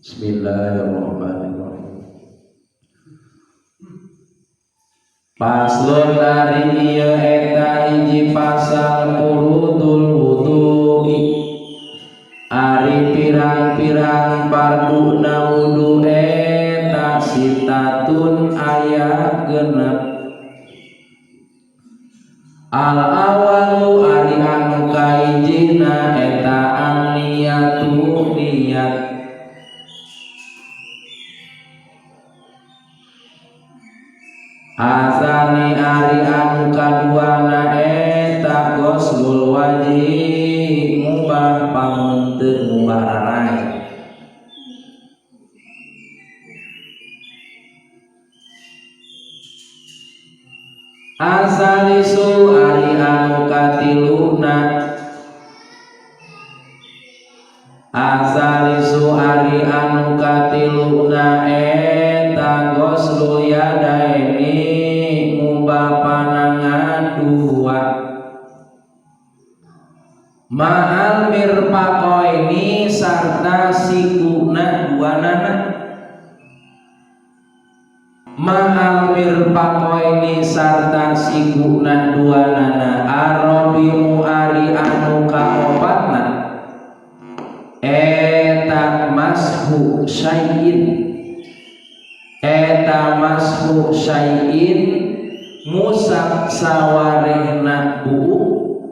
Bismillahirrahmanirrahim. Paslon dari ieu eta hiji pasal furudul wudu'i ari pirang-pirang farduna wudu eta sitatun aya genep. Al awalu ari anu kahijina eta an-niyatu niyat. Asani ari anu kaduana eta ghuslul wajhi ngubah pamunteun ngubah rarai. Asalisu ari anu katiluna Asalisu ari anu katiluna eta ghuslu yadaini ngubah panangan dua ma'al mirfaqaini sarta sikuna duanana ma'al mirfaqaini sarta sikuna duanana arabiu ari anu kaopatna eta mashu syai'in musab sawarehna buuk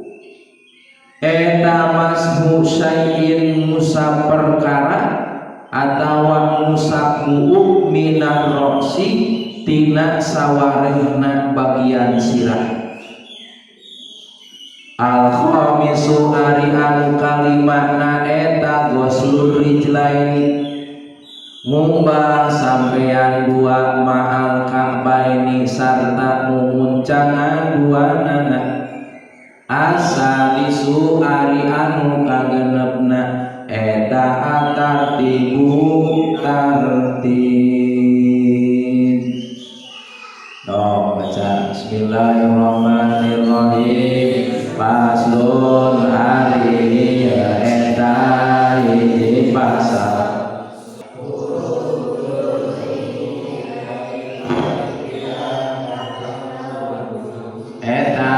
eta mashu syai'in musab perkara atawa musab buuk minar roksi tina sawarehna bagian sirah. Al-khamisu ari anu kalimana eta ghuslur rijlaini ngumbah sampean dua ma'al ka'baini sarta mumuncangan dua nana. Asalisu ari anu kagenepna eta atartibu tartib. Baca Bismillahirrahmanirrahim. Paslon hari eta hiji pasal eta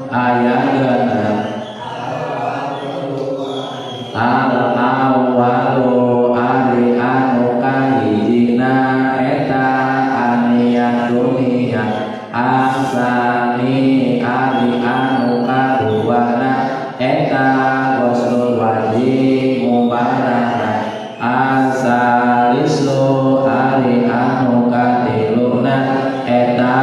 aya genep. Al awalu ari anu kahijina eta aniyatun niyat. Asani ari anu kaduana eta ghuslul wajhi mubarana. Asalisu ari anu katiluna eta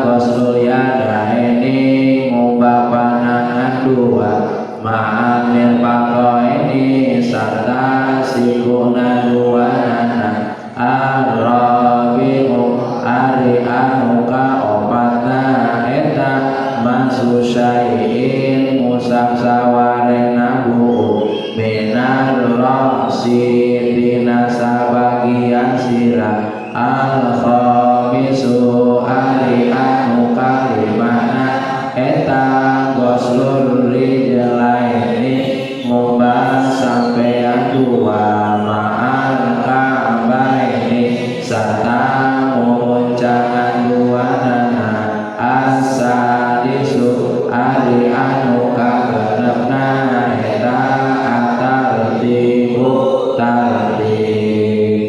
ghuslul yadaini ngubah panangan dua ma'al mirfaqaini sarta sikuna duanana. Ar-rabi'u ari anu kaopatna eta mashu syai'in musab sawarena buuk minar roksi tina sabagian sirah. Al-khamisu ari anu kalimana eta ghuslur rijlaini ngubah sampean dua ma'al ka'baini sarta mumuncangan dua nana. Asadisu ari anu kagenepna eta atartibu tartib.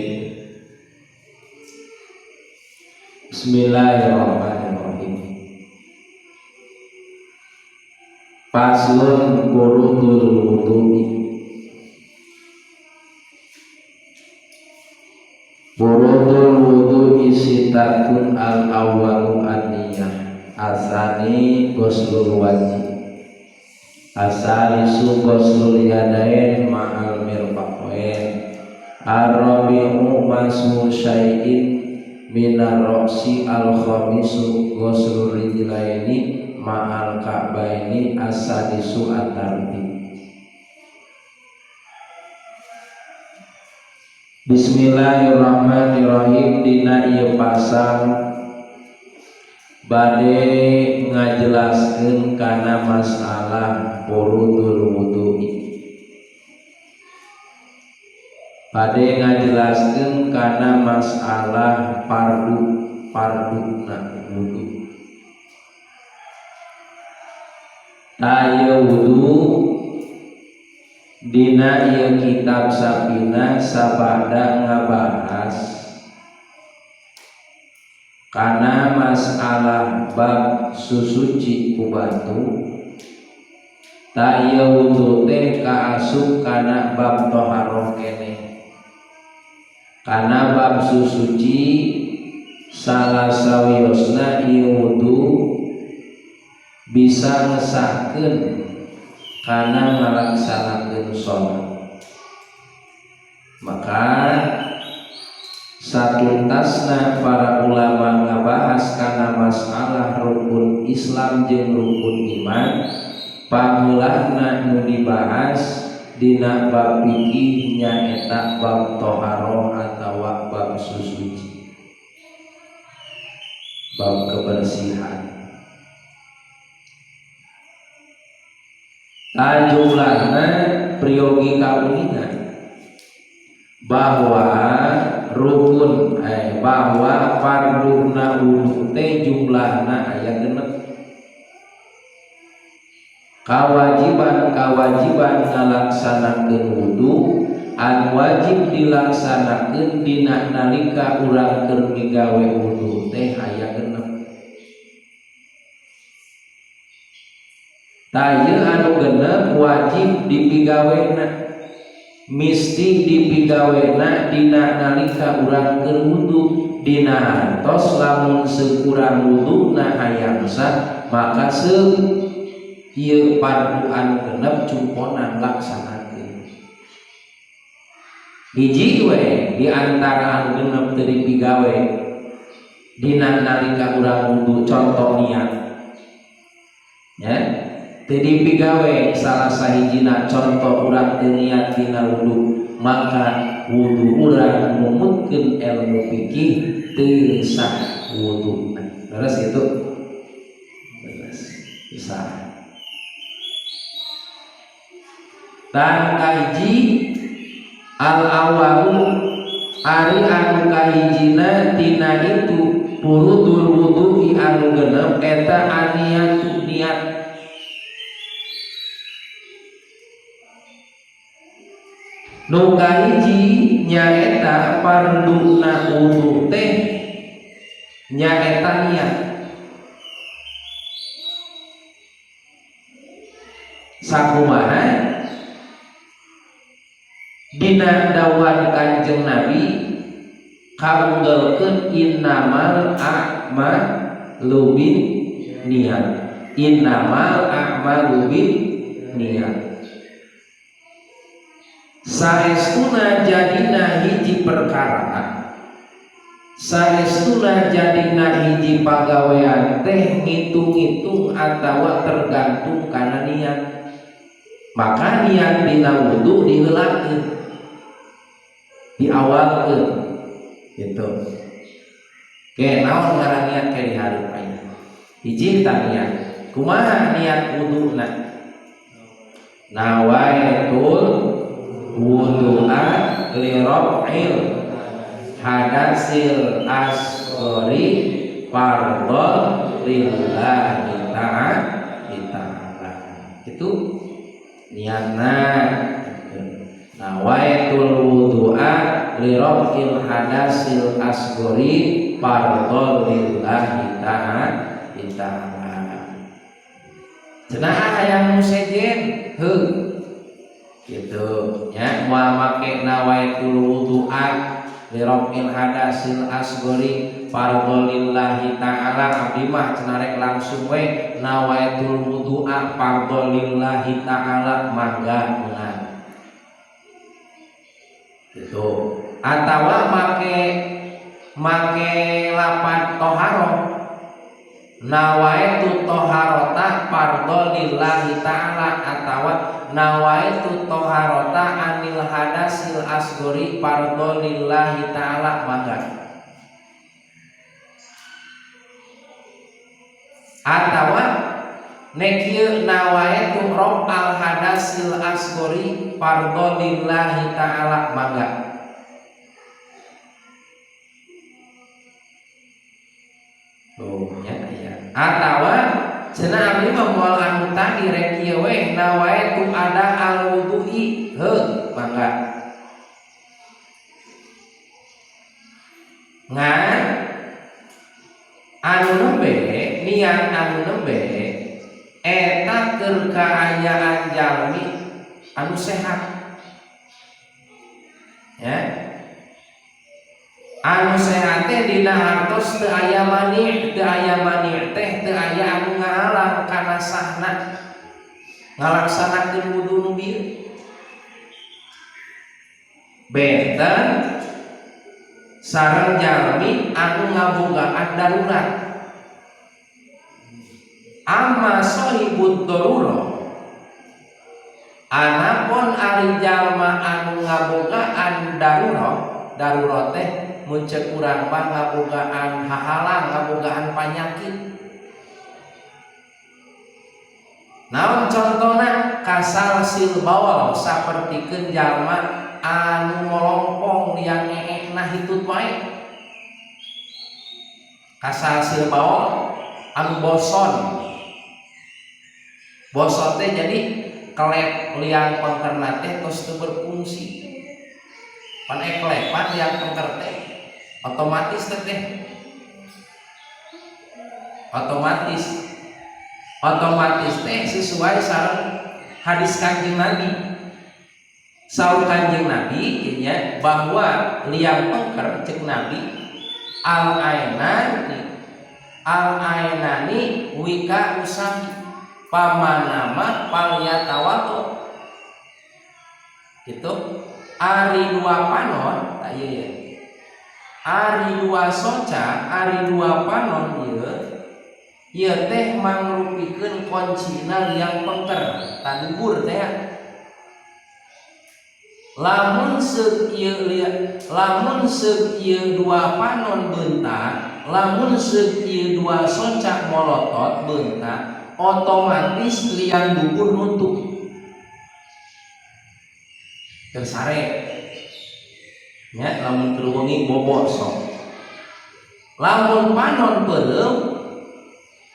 Bismillahirrahmanirrahim. Paslun furudul wudu'i. Furudul wudu'i sitatun al awwalu an-niyah. Asani ghuslul wajhi. Asalisu ghuslul yadain ma'al mirfaqain. Ar-rabi'u mashu syai'in minar roksi. Al-khamisu ghuslul rijlaini ma'al ka'baini. As-sadisu at-tartib. Bismillahirrahmanirrahim. Dina ieu pasal bade ngajelaskeun kana masalah furudul wudu'i. Bade ngajelaskeun kana masalah parduna wudu. Aya wudu dina ieu kitab sapina sabada ngabahas kana masalah bab susuci ku batu. Ta ieu wudu teh kaasup kana bab toharoh keneh. Kana bab susuci salah sawiosna ieu wudu bisa ngesahkeun kana ngalaksanakeun sholat. Maka satuntasna para ulama ngabahas kana masalah rukun Islam jeung rukun iman, pameulahna nu dibahas dina bab fikih nyaeta bab toharoh atawa bab susuci, bab kebersihan. Jumlahna priyogi kauningan bahwa rukun bahwa farduna wudu teh jumlahna aya genep. Kawajiban ngalaksanakeun wudu an wajib dilaksanakeun dina nalika urang keur migawe wudu teh aya genep. Taya anu genep wajib dipigawena, misti dipigawena dina nalika urang keur wudu. Dina hartos lamun sekurang wuduna hayang sah maka ieu fardu anu genep cumponan laksanakeun. Hiji we di antara anu genep teu dipigawe dina nalika urang wudu, contoh niat. Ya, teu dipigawe salah sahijina contoh urang teu niat dina wudu, maka wudu urang numutkeun ilmu fikih teu sah wudu. Terus itu sah. Dan kahiji al-awalu ari anu kahijina tina itu furudul wudu'i anu genep eta aniyatu niat. Nu kahiji nyaeta farduna wudu teh nyaeta niat. Sakumaha dina dawuhan Kanjeng Nabi kaunggelkeun innamal a'malu bin niat. Innamal a'malu bin niat. Saestuna jadina hiji perkara, saestuna jadina hiji pagawean teh ngitung-ngitung atawa tergantung kana niat. Maka niat dina wudu diheulakeun, diawalkeun gitu. Ke naon ngaran niat ke dihareup aya. Hiji ta niat. Kumaha niat wuduna? Nawaitul wudu'a li raf'il hadasil asghari fardhon lillahi ta'ala. Itu niatna. Nawaitul wudu'a li raf'il hadasil asghari fardhon lillahi ta'ala. Cenah hayang musejen heuh gitu nya moal make nawaitul wudu'a li raf'il hadasil asghari fardhon lillahi ta'ala. Abdi mah cenah rek langsung we nawaitul wudu'a fardhon lillahi ta'ala mangga meunang gitu. Atawa make lapan toharoh nawaitu toharota fardhon lillahi ta'ala atawa nawaitu toharota anil hadasil asghari fardhon lillahi ta'ala mangga. Atawa nek ieu nawaitu raf'al hadasil asghari fardhon lillahi ta'ala mangga. tuh nya aya atawa cenah abdi mah moal anu tadi rek kieu we nawaitu ada al-wudu'i heuh mangga ngan anu nembe niat anu nembe eta keur kaayaan jalmi anu sehat ya anu sehat teh dina hartos teu aya mani teh teu aya anu ngahalang kana sahna ngalaksanakeun wudu nu bieu benten sareng jalmi anu ngabogaan darurat amma sahibud darurah anapun ari jalma anu ngabogaan darurat teh mun ceuk urang mah ngabogaan hahalang ngabogaan panyakit naon contona kasal sil bawal sapertikeun jalma anu molongpong liang eekna hitut wae kasal sil bawal anu boson teh jadi kelep liang pengkerna teh tos teu berfungsi pan eklepan liang pengker teh otomatis teh sesuai sareng hadis Kanjeng Nabi saur Kanjeng Nabi ya bahwa liang pengker cek Nabi al ainani wika usami pamanama palyatawato gitu ari dua panon aya ya ari dua soca ari dua panon ieu teh mangrupikeun kuncina liang pengker tandur teh lamun seuk ieu dua panon beuntak lamun seuk ieu dua soca molotot beuntak otomatis liang gugur nutup tersare nya lamun keruwengi bobot sok lamun panon peureum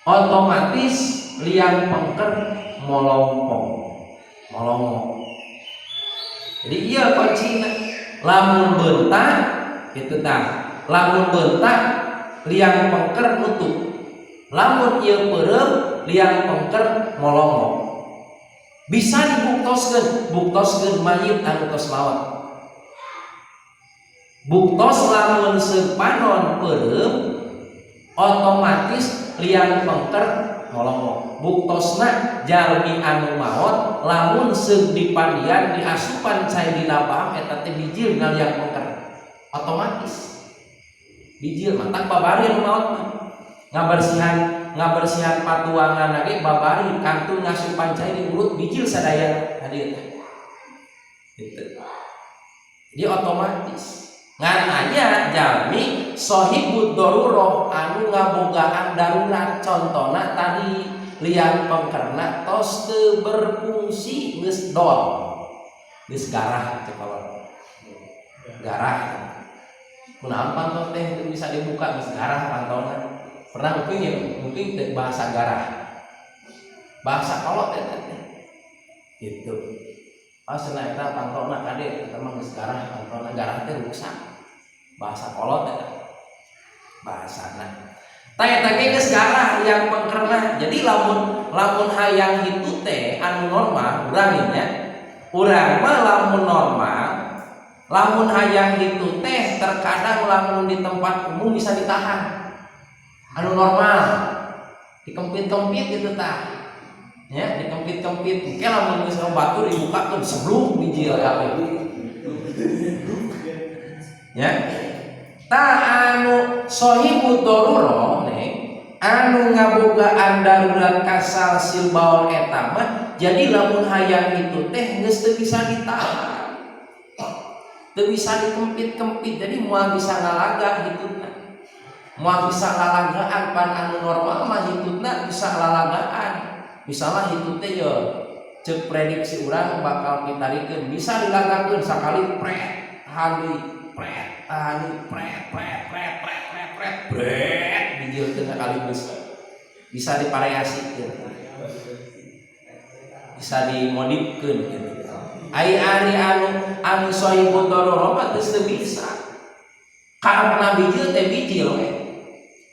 otomatis liang pengker molongong jadi iya kuncina lamun beuntak kitu tah lamun beuntak liang pengker nutup lamun ieu peureum liang pengker molongong bisa dibuktoskeun mayit anu tos lawan buktos lamun sepanon peureum otomatis liang pengker molongong buktosna jalmi anu maot lamun seug dipandian diasupan cai dina baam eta teh bijil na liang pengker otomatis bijil mantap babari anu maot mah ngabersihan patuangan lagi babari kantun ngasupan cai di urut bijil sadaya hadir gitu. Jadi otomatis ngan aya jalmi sahibud darurah anu ngabogaan darurat contona tadi liang pengkerna tos teu berfungsi geus dol geus garah teh kalau garah kunaon pantot teh bisa dibuka geus garah pantona pernah mungkin bahasa garah bahasa kolot teh gitu pas naikna pantona kade eta mah geus garah pantona garah teh rusak bahasa kolot teh bahasana tah eta ge geus garah yang pengkerna jadi lamun hayang hitu teh anu normal urang nya urang mah lamun normal lamun hayang hitu teh terkadang lamun di tempat umum bisa ditahan anu normal dikempit-kempit gitu tah ya dikempit-kempit engke lamun geus batur dibuka tuh sebluk bijil kabeh ya tah anu sahibud darurah anu ngabogaan darurat kasal silbaul eta mah jadi lamun hayang itu teh geus teu bisa ditahan teu bisa dikempit-kempit jadi moal bisa ngalaga hitutna moal bisa lalagaan pan anu normal mah hitutna bisa lalagaan misalnya hitut teh ya ceuk prediksi urang bakal pitarikeun bisa dilagakeun sakali pret tahani pret tahani pret dijieulkeun sekaligus bisa divariasi gitu. Bisa dimodifkeun gitu. Ai ari anu sohibud darurah mah teu bisa. Karena bijil teh bijil we.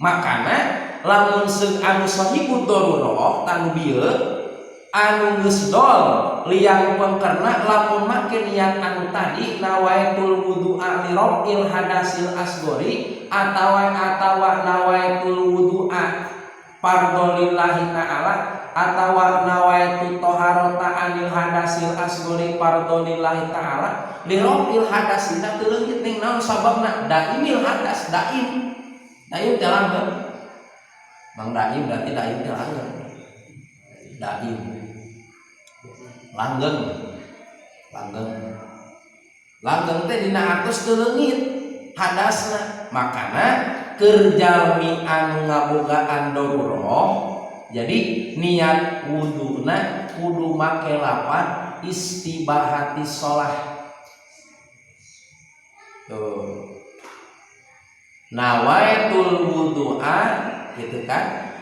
Makana lamun anu sohibud darurah tanu bieu anu geus dol liang pengkerna lamun make niat anu tadi nawaitul wudu'a li rabbil hadasil asgori atawa nawaitul wudu'a fardhu lillahi ta'ala atawa nawaitu toharota anil hadasil asgori fardhu lillahi ta'ala li rabbil hadasina teu leungit ning naon sababna daimil hadas daim jalan kan Bang daim berarti daim jalan daim langgeng teh dina atos teu leungit hadasna makana keur jalmi anu ngabogaan darurah jadi niat wuduna kudu make lapan istibahati shalah tuh nawaitul wudu'a gitu kan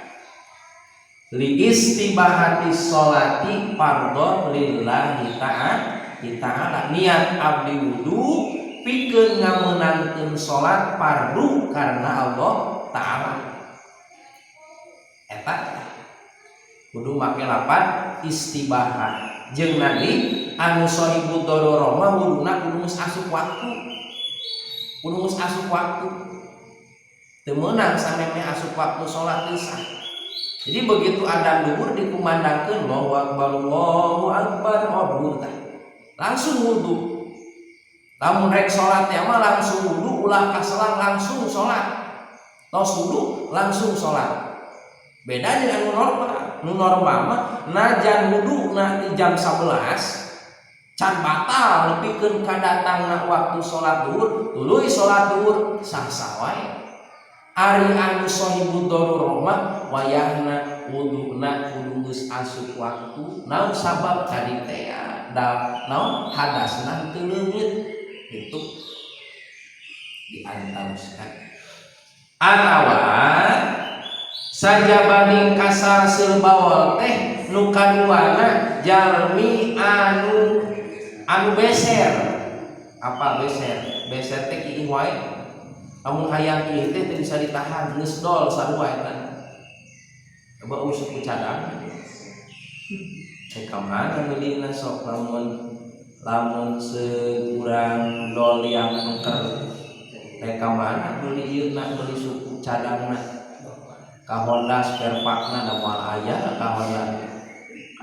li istibahati sholati fardhu lillahi ta'ala niat abdi wudu pikeun ngameunangkeun salat fardu karena Allah taala eta kudu make lapan istibahat jeung nadi anu sohibud darurah mah wuduna kudu geus asup waktu teu meunang sameme asup waktu salat isya. Jadi begitu adzan duhur dikumandangkeun Allahu akbar duhur teh langsung wudu. Lamun rek salat teh mah langsung wudu ulah kaselang langsung salat. Tos wudu langsung salat. Beda dengan anu normal. Nu normal mah najan wudu na di jam 11 can batal nepikeun kadatangna waktu salat duhur, tuluy salat duhur sah-sah wae. Ari anu sohibud darurah mah wayahna wuduna kudu geus asup waktu naon sabab tadi teh naon hadasna teu leungit itu diantaruskan atawa sajabani kasasil bawal teh nu kaduana jalmi anu beser apa beser teh kieu wae amun hayang kieu teh bisa ditahan geus dol sarua eta coba usuk ku cadang kamana meulina sok lamun seurang dol yang mengker kamana meuli ieuna meuli suku cadangna ka Honda spare partna da moal aya ka Honda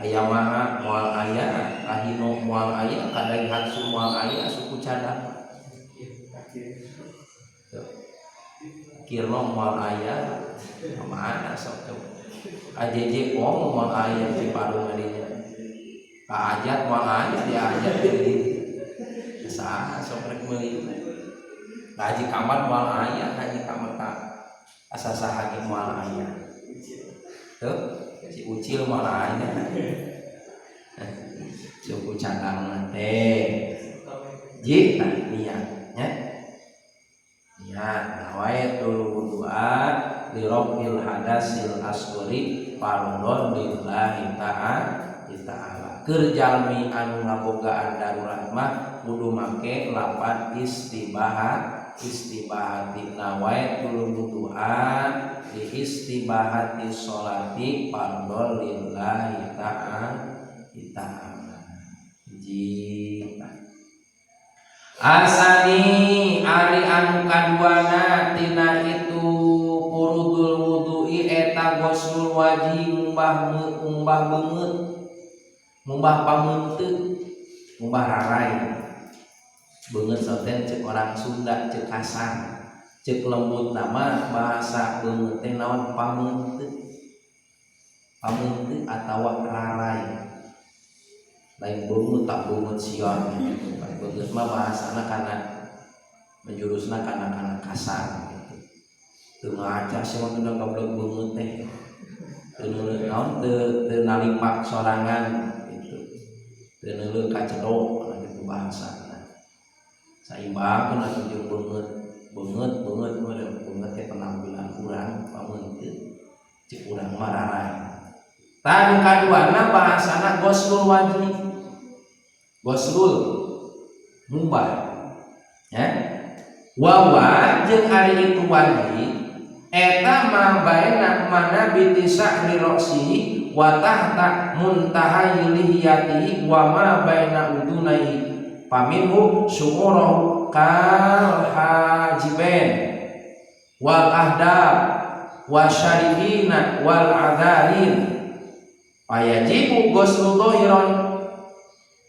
Yamaha moal aya ka Hino moal aya ka Daihatsu moal aya suku cadang Kirno moal aya mana sok AJJ moal aya di Parung dinya ka Ajat moal aya di Ajat di saha sok rek meuli Haji Kamar moal aya Haji Kamar ka asa saha ge moal aya tuh si Ucil moal aya suku cadang teh ji niat nya nawaitul wudu'a li rabbil hadasil asghari fardhon lillahi ta'ala keur jalmi anu ngabogaan darurat mah kudu make lapan istibahati nawaitul wudu'a li istibahati sholati fardhon lillahi ta'ala asani ari anu kaduana tina itu furudul wudu'i eta ghuslul wajhi mumbah beungeut mumbah pamunteut mumbah rarai beungeut soten ceuk orang Sunda ceuk kasar ceuk lembut nama bahasa beungeut teh naon pamunteut atawa rarai lain beungeut tak beungeut sion beungeut mah bahasana kana menjurusna kana kasar gitu. Teu ngaca sih mah teu goblok beungeut teh. Teu naon teu nalipak sorangan gitu. Teu neuleuh ka cedok gitu bahasana. Saimbangkeun atuh jeung beungeut banget ke penampilan urang pamenteu cek urang mararai. Tanu kaduana bahasana ghuslul wajib, ghuslul mubah ya. Wawa jeung ari itu wajib eta ma baina manabiti sa'ri ra'sihi wa tahta muntaha lihiyatihi wa ma baina udunaihi faminhu syu'urahu kal hajibain wal ahdab wa syaribina wal adharin fayajibu ghuslu dhahiran.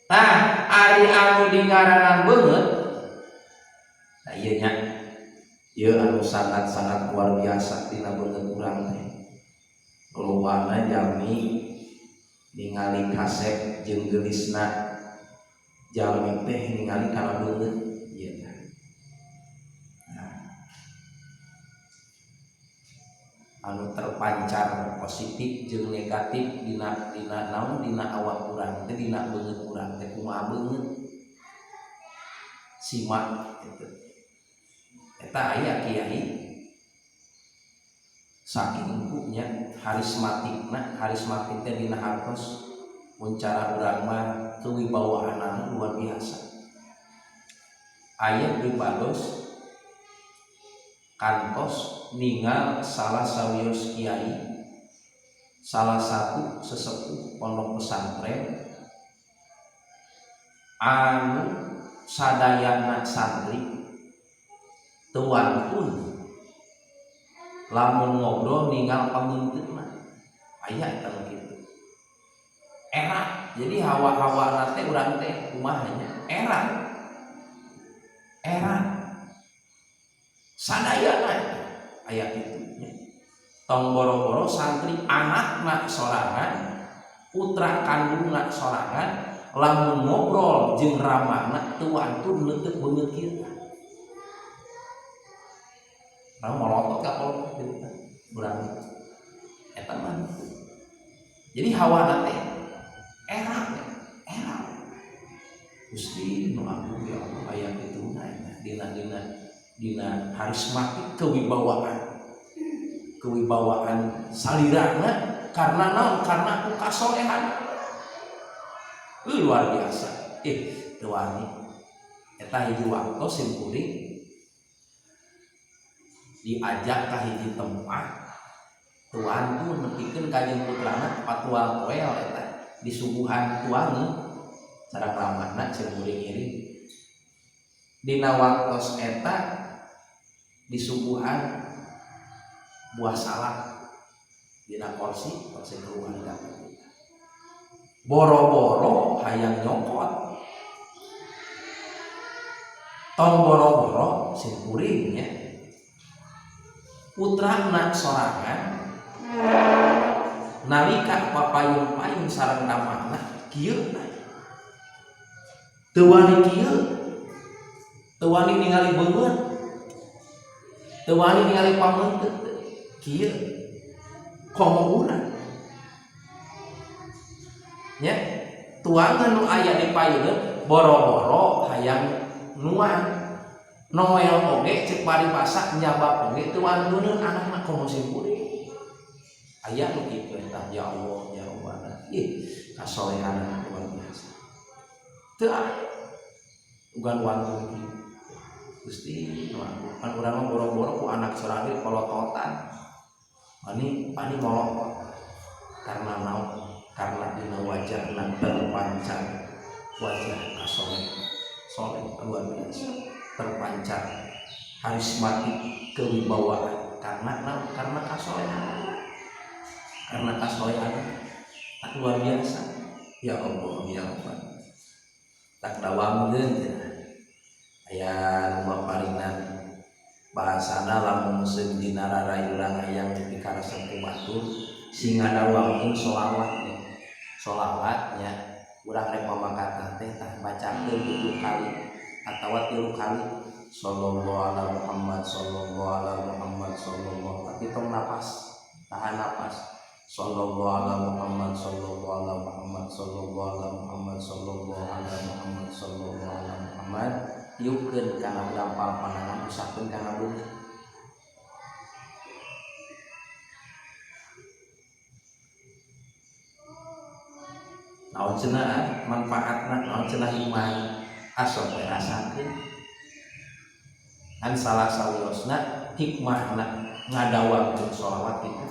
Tah ari anu dingaranan beungeut nah ieu nya ieu anu sangat-sangat luar biasa dina beungeut urang teh. Lobana jalmi ningali kasep jeung geulisna jalmi teh ningali kana beungeut ieu tah. Anu terpancar positif jeung negatif dina naon dina awak urang teh dina beungeut urang teh kumaha beungeut simak kitu. Eta aya kiai saking empuknya harismatik teh dina hartos mun cara urang mah kewibawaan luar biasa. Aya pribados kantos ningal salah sawios kiai salah satu sesepuh pondok pesantren anu sadayana santri tuan pun lamun ngobrol ninggal pameunteuna aya eta kitu era. Jadi hawa-hawa nate urang teh kumaha nya era sadayana aya kitu nya. Tong boro-boro santri anakna sorangan putra kandungna sorangan lamun ngobrol jeung ramahna tuan pun leuteuk beungeut kieu. Nah, molotot ka kalau urang eta mah. Jadi hawa teh era Gusti nu agung ya Allah aya kitu dina harismatik kewibawaan salirana karena naon karena aku kasolehan luar biasa. Teu wani eta hiji waktu simkuring diajak ka hiji tempat tuan pun nepikeun ka jeung putrana patual poel eta disuguhan tuangi cara ramahna simkuring iring dina waktos eta disuguhan buah salak dina kursi keluarga. Boro-boro hayang nyokot tong boro-boro simkuring nya putrana sorangan nalika papayun-payun sareng damana kieu teu wani ningali beungeut teu wani ningali pameunteu kieu komo urang nya tuangan nu aya di payeuneut boro-boro hayang nuang Noel oge cek paribasa nyabab oge teu aneuneun anakna komo simkuring aya nu kitu eta ya Allah ih kasolehan luar biasa teu ugan wangun Gusti kan urang boro-boro ku anak sorangan kolototan pani molot karena naon karena dina wajahna terpancar wajah kasolehan soleh luar biasa terpancar harismatik kewibawaan karena kasolehan tak luar biasa ya Allah tak dawamkeun aya nu maparinan bahasana lamun muslim dina rarai urang hayang pikarasa ku batur sing ngadawamkeun sholawatnya urang rek mamakat teh tah bacakeun 7 kali atawa 3 kali sallallahu alaihi Muhammad sallallahu tapi tong napas tahan napas sallallahu alaihi Muhammad sallallahu alaihi Muhammad tiupkeun kana gampang pandangan usahkeun kana beungeut. Naon cenah manfaatna, naon cenah hikmah asal we rasakeun. Kan salah sawiosna hikmahna ngadawangkeun sholawat itu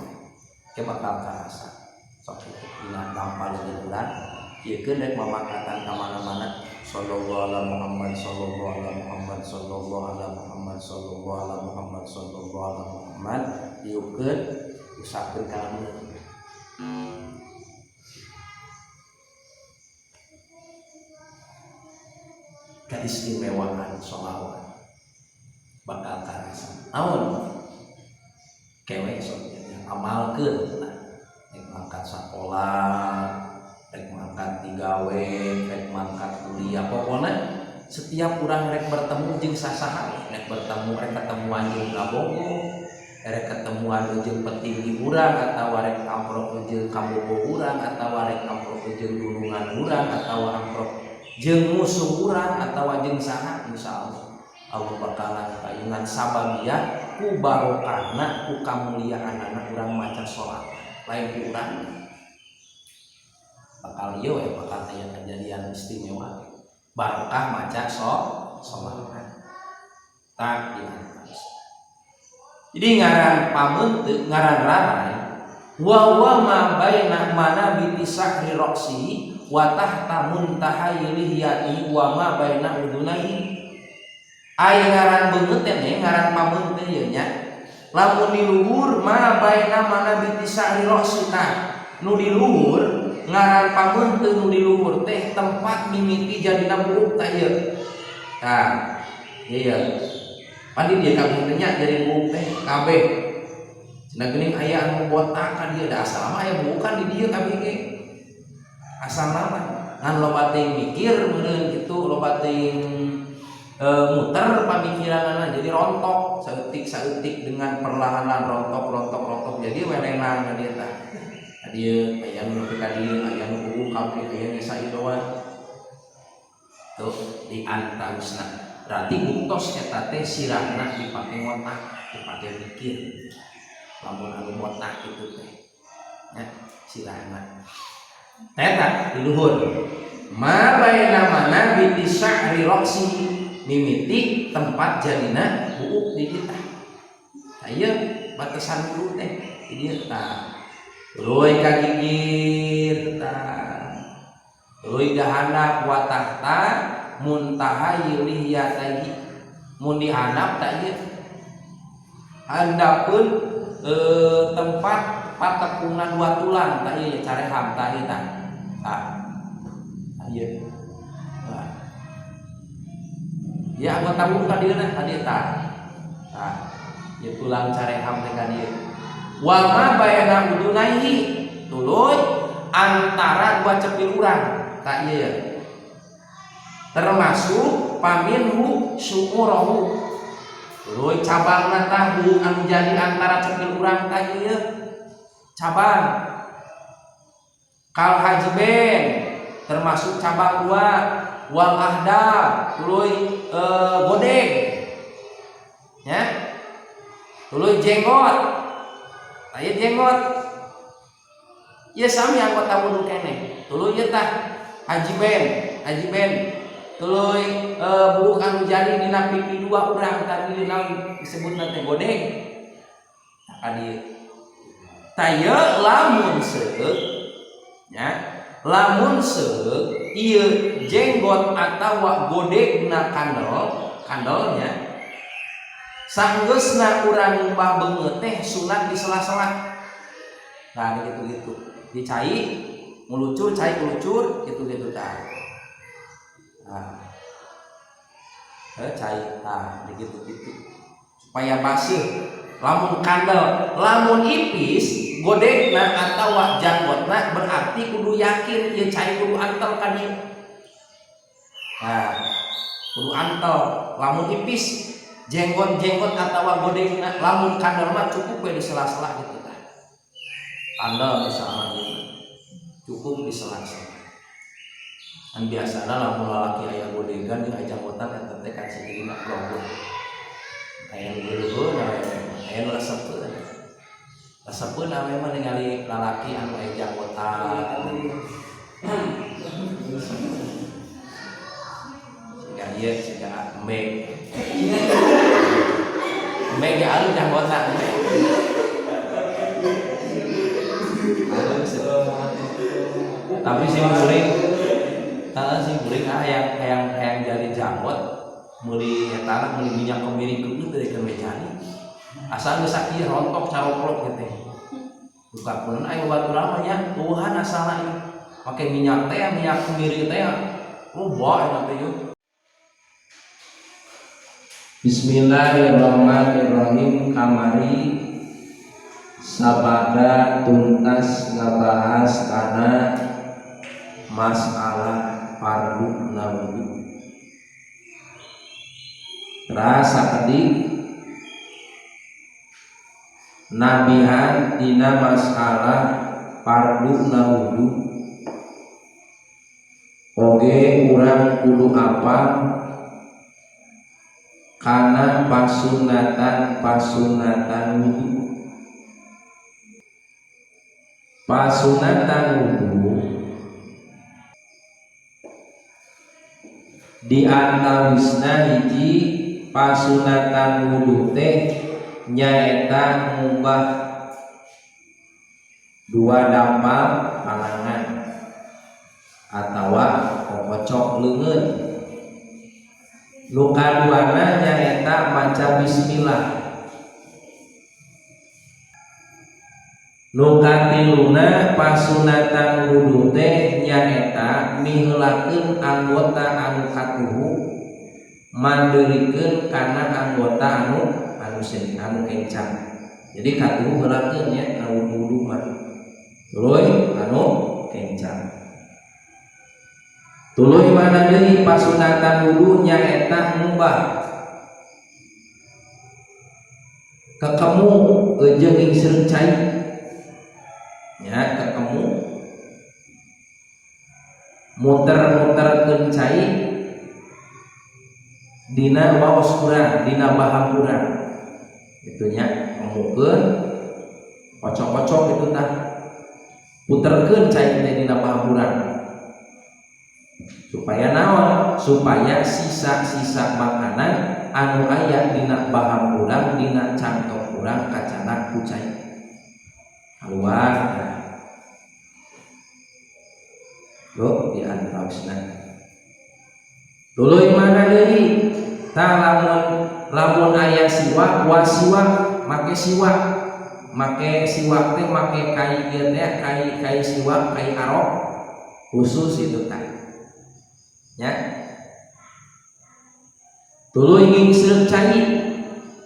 ke bakal karasa. Sok kitu dina gampang jeung urang ieu keun rek mamakatan ka mana-mana sallallahu ala Muhammad sallallahu ala Muhammad sallallahu ala Muhammad sallallahu ala Muhammad sallallahu ala Muhammad dieukeun usahkeun kana beungeut. Keistimewaan sholawat bakal karasa. Naon? Kewe sok amalkeun rek mangkat sakola, rek mangkat digawe, rek mangkat kuliah, pokoknya setiap urang rek bertemu jeung sasaha, rek bertemu rek ketemuan jeung kabogo, rek ketemuan jeung petinggi urang atawa rek amprok jeung kabogo urang atawa rek amprok jeung gunungan urang atawa amprok jeung musuh urang atawa jeung saha insyaallah Allah bakalan kayungan sababia ku barokahna ku kamuliaanna urang maca salat lain ku urang bakal ieu we bakal aya kejadian istimewa barokah maca salat tak diantos. Jadi ngaran pameun ngaran rarai wa ma baina mana bi tisahri roksi wa tahta muntahayil yati wa ma baina udunai. Ai ngaran beungeut teh ngaran pameun teh ieu nya lamun di luhur ma baina mana bi tisahri roksi nu di luhur ngaran pameun teh nu di luhur teh tempat mimiti jadina buuk tah ieu. Tah ieu padi dia kabeh nya jadi buuk teh kabeh cenah geuning aya anu botak ka dieu da asal mah aya buukan di dieu kabeh ge asal mah ngan loba teuing mikir meureun kitu loba teuing muter pamikiranna jadi rontok saeutik dengan perlahanan rontok jadi welenang ka dieu tah dieu aya nu ka dieu aya nu buuk kabeh aya nu saeudoan tuh di antarusna berarti buktos eta teh sirahna dipake ngotak dipake mikir lamun anu botak kitu teh nya sirahna eta di luhur ma baina mana bi tisahri roksi mimiti tempat jadina buuk di kita aya batasan dulu teh di dieu tah tuluy kagigir tah tuluy gahandap wa tahta muntahayil lihiyatayhi mun dihandap tah ieu handapkeun tempat patepungan dua tulang tah ieu careham tah ieu tah ieu ya anggota buku ka dieu na tadi tah ieu tulang careham teh ka dieu wa ma bayana udunaihi tuluy antara dua cepil urang tah ieu termasuk paminhu syu'urahu tuluy cabangna tah anu jadi antara cepil urang tah ieu cabang kal hajben termasuk cabang dua wal ahdab tuluy godeng ya tuluy jenggot aya jenggot ieu sami anggota wudu keneh tuluy ieu tah haji ben tuluy buuk anu jadi dina pipi dua urang tadi naon disebutna teh godeng ka dieu tah ieu lamun seueuk nya lamun seueuk ieu jenggot atawa godegna kandelnya sanggeusna urang nyembah beungeut teh sunat di sela-sela. Nah gitu dicai melucur cai melucur gitu tah. Nah cai tah gitu supaya basih. Lamun kandel lamun ipis godegna atawa janggotna berarti kudu yakin ieu cai kudu antel ka dieu. Nah, kudu antel lamun ipis jenggot atawa godegna lamun kandel mah cukup we di sela-sela gitu tah. Kandel misalnya gitu. Cukup di sela-sela. Kan biasana lamun lalaki aya godegan jeung aya janggotan eta teh kan sepeun ame mah ningali lalaki anu aya janggotan. Siga ieu siga Meg. Meg ge anu janggotan. Tapi si muring yang jadi janggot meuli eta meuli minyak kemiri kudu teh ke mejani. Asal geus sakieu rontok caroplok gitu. Buka pun aya baturama nya Tuhan asalna ieu. Make minyak teh minyak kemiri teh loba eta teh yeuh. Bismillahirrahmanirrahim. Kamari sabada tuntas ngabahas kana masalah fardu nawudu. Rasa kedik nabihan dina masalah fardu nawudu oge urang kudu apa kana pasunatan wudu. Pasunatan wudu di antawisna hiji pasunatan wudu teh nyaeta ngubah dua dampal panangan atawa kokocok leungeun. Nu kaduana nyaeta maca bismillah. Nu katiluna pasunatan wudu teh nyaeta miheulakeun anggota anu katuhu mandeurikeun kana anggota anu kencang. Jadi katuhu heulakeun nya anu wudu mah tuluy anu kencang. Tuluy mana deui pasunatan wudu nyaeta ngubah kekemu jeung ingseun cai. Ya kekemu muter-muterkeun cai dina waos urang, dina baham urang. Kitu nya ngomongkeun kocok-kocok itu tah. Puterkeun cai teh dina baham urang. Supaya naon? Supaya sisa-sisa makanan anu aya dina baham urang, dina cangkok urang kacanak ku cai. Keluar. Tuh di antawisna. Tuluy mana deui? Tah lamun aya siwak, wa siwak make siwak. Make siwak teh make kai ieu teh kai siwak, kai arok khusus itu tah. Ya. Tuluy ngingseun cai.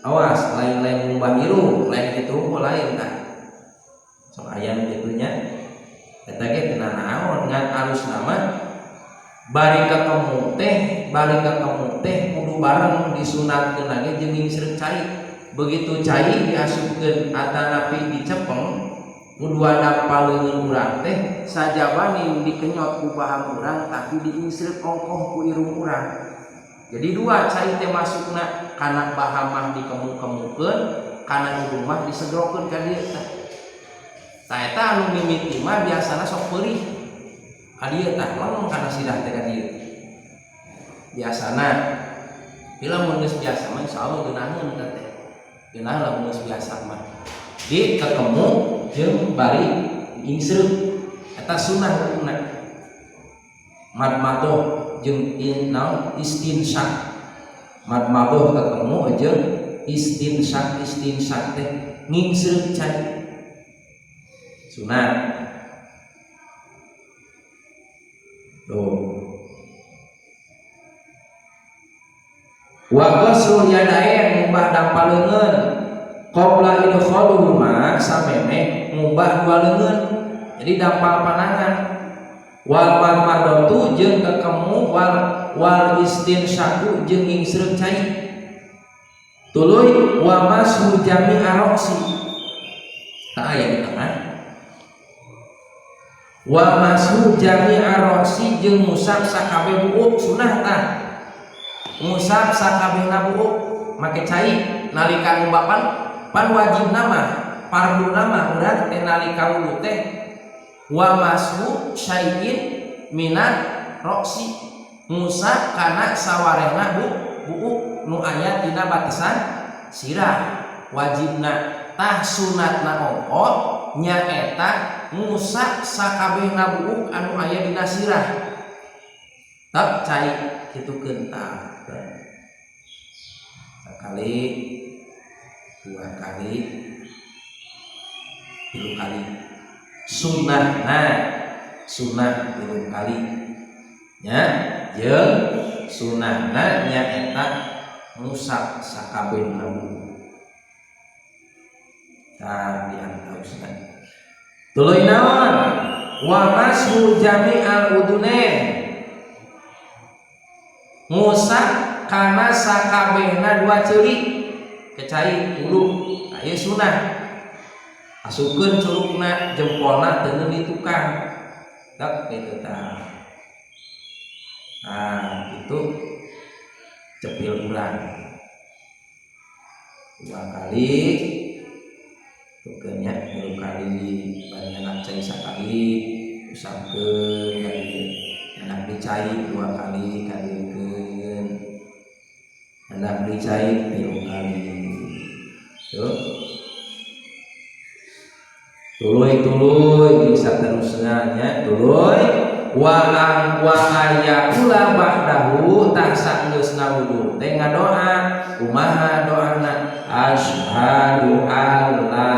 Awas lain-lain ngubah irung, lain itu lain tah. Sok aya nu kitu nya. Eta ge teu naon ngan alus nama bari kakemu teh kudu bareng disunatkeun lagi jeung ngingseun cai. Begitu cai diasupkeun atanapi dicepeng dua dampal leungeun urang teh sajabani dikenyot ku baham urang tapi diingseut ongkoh ku irung urang. Jadi dua cai teh masukna kana baham mah dikemu-kemukeun, kana irung mah disegrokeun ka dieu tah. Tah eta anu mimiti mah biasana sok peulih. Ka dieu tah lamun kana sidah teh ka dieu. Biasana bila mun geus biasa mah insyaallah geunaheun teh. Geunah lamun geus biasa mah. Di ketemu jeung bari ingseut eta sunah hukumna. Madmadoh jeung istinsyak. Madmadoh ketemu jeung istinsyak teh ngingseut cai. Sunat. Tuh. Wa ghusl yadain ngubah dampal leungeun qabla idkhaluhuma samemeh ngubah dua leungeun. Jadi dampal panangan. Wal madmadatu jeung kekemu wal istinsyaku jeung ngingseut cai. Tuluy wa mashu jami aroksi. Tah aya di tengah. Wa mashu jami aroksi jeung musab sakabeh buuk sunah tah. Musab sakabehna buuk make cai nalika ngumbapan pan wajibna mah farduna mah urang teh nalika wudu teh wa masu syai'in minat roksi ngusap kana sawarehna buuk nu aya dina batasan sirah wajibna tah sunatna ongko nyaeta ngusap sakabehna buuk anu aya dina sirah tak cai kitu keunta sekali 2 kali 3 kali sunah 3 kali nya jeung sunahna nyaeta ngusap sakabehna tah diantausna tuluy naon wa mashu jami'al udunain ngusap kana sakabehna 2 ceulik kecai ulu aya sunah asukeun curugna jempolna teu di tukang tak kitu tah itu cepil urang 2 kali tukenya 3 kali bari anak cai sakali usapkeun kali anak dicai 2 kali kalikeun anak dicai 3 kali tuh tuluy jeung saterusna nya tuluy wa ayakula ba'dahu tak saeusna wudu teh ngadoa kumaha doana asyhadu alla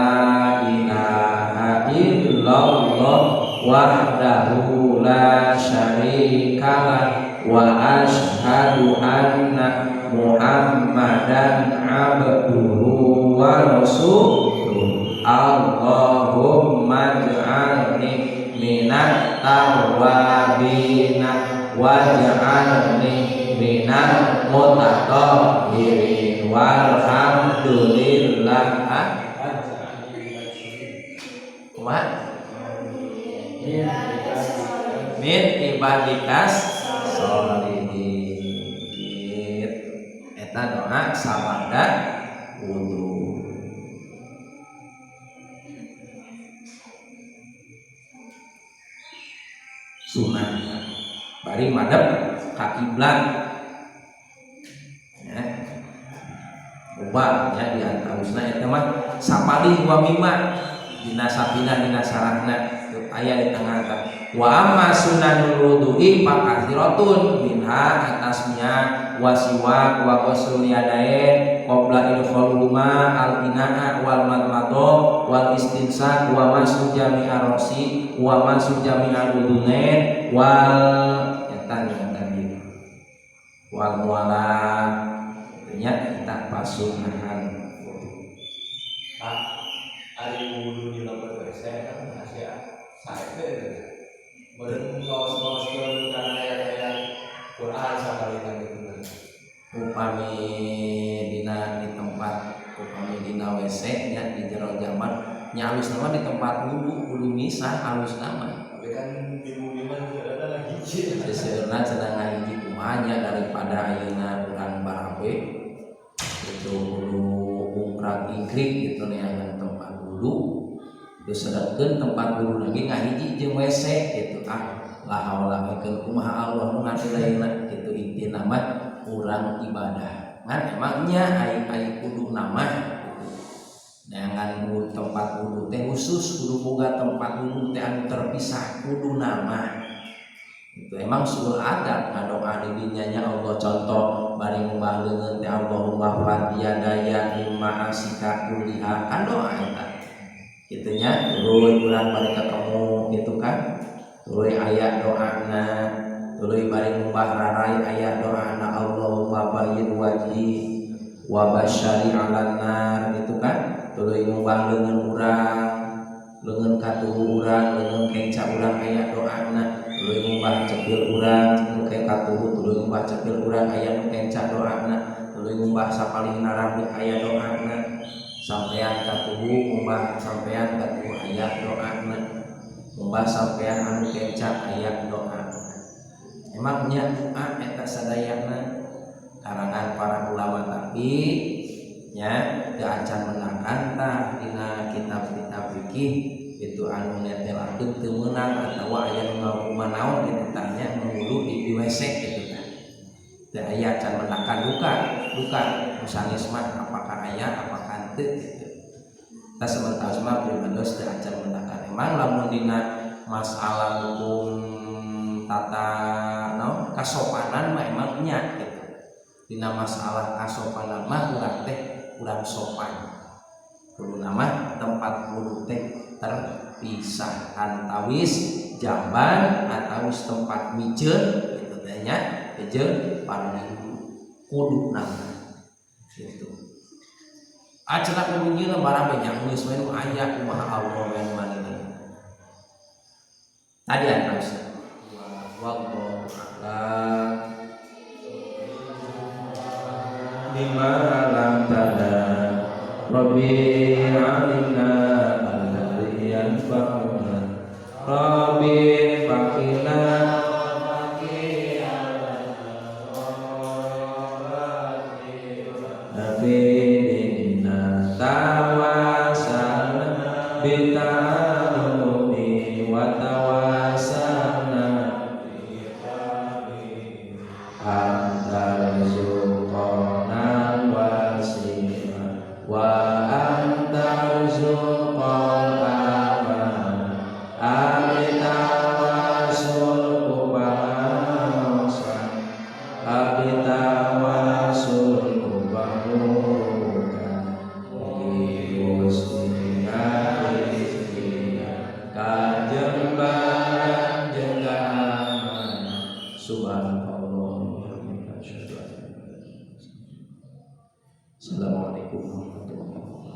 ilaha illallah wahdahu la syarikalah wa asyhadu anna muhammadan abduhu wa rasuluh Allahumma ij'alni minat tawabina waj'alni minal mutatahhirin walhamdulillah min ibadikas sholihin eta doa sabada wudu sunah bari madep ka kiblat ya ubah ya di antausna eta mah sapalih wa mimma dina sapina dina sarahna aya di tengah wa amma sunanul wudu'i faqathiratun minha atasnya wasiwak wa ghusl yadain qabla idkhuluma al-ina'a wal madmadah wal istinsak wa masu jami'ar rasi wa masu jami'al udunain wal tadi wal muala nya kita pasunahan Pak ari wudu di leuweut WC kan masih sae beureum kaos-kaos keun kana ayat-ayat Quran sakali gitu upami dina di tempat upami dina WC nya di jero jaman nya alus nama di tempat wudu misah alus nama tapi kan di bumi mah ada lagi seurna cenah ngahiji kumanya daripada ayeuna urang barabe itu kudu ukrak ikrik gitu neangan tempat wudu terus sedangkeun tempat wudu lagi ngahiji jeung WC gitu la haula wala kumaha Allah nu ngadilaina kitu intina mah urang ibadah ngan emangnya ai kudu nama dengan tempat wudu teh khusus kudu boga tempat wudu teh anu terpisah kudu nama itu emang sul adab ngadoa di dinya Allah contoh bari ngubah leungeun teh Allahumma fadiyadaya mimma asika kuliha kan doa eta kitu nya tuluy urang bari ketemu gitu kan tuluy aya doana tuluy bari ngubah rarai aya doana Allahumma bayyin wajhi wa basyari 'alan nar gitu kan tuluy ngubah leungeun urang leungeun katuhu urang leungeun kenca urang aya doana tuluy ngubah cepil urang nu ke katuhu tuluy ngubah cepil urang aya nu kenca doana tuluy ngubah sapalihna rambut aya doana sampean katuhu ngubah sampean katuhu aya doana ngubah sampean anu kenca aya doana emangnya doa eta sadayana karangan para ulama tapi nya teu acan menangkan tah dina kitab-kitab fikih itu anu netelakeun teu meunang atawa aya nu ngahukuman naon kitu tah nya mengulu di WC kitu tah teu aya acan menangkan duka nu sanes mah apakah aya apakah henteu kitu tah sementara mah primados teu acan menangkan emang lamun dina masalah hukum tata naon kasopanan mah emang nya gitu dina masalah kasopanan mah urang teh urang sopan kudu nama tempat wudu teh terpisah antawis jamban atawis tempat mijeun kitu teh nya jeung paling kudu nama gitu acara kemunyeun barang banyak geus we nu aya kumaha Allah we manehna tadi anu wallahu a'lam bima lam tada Rabbi alimna alladhi yanfa'una Rabbi fakina Nabi dinna tawasalna bitanumi wa tawasalna antar zuqonan wasi'an wa antar zuqon aman abitawasul kubasan abitawasul kubahukan iusina kajembaran jenggaman subhanallah. Assalamualaikum warahmatullahi wabarakatuh.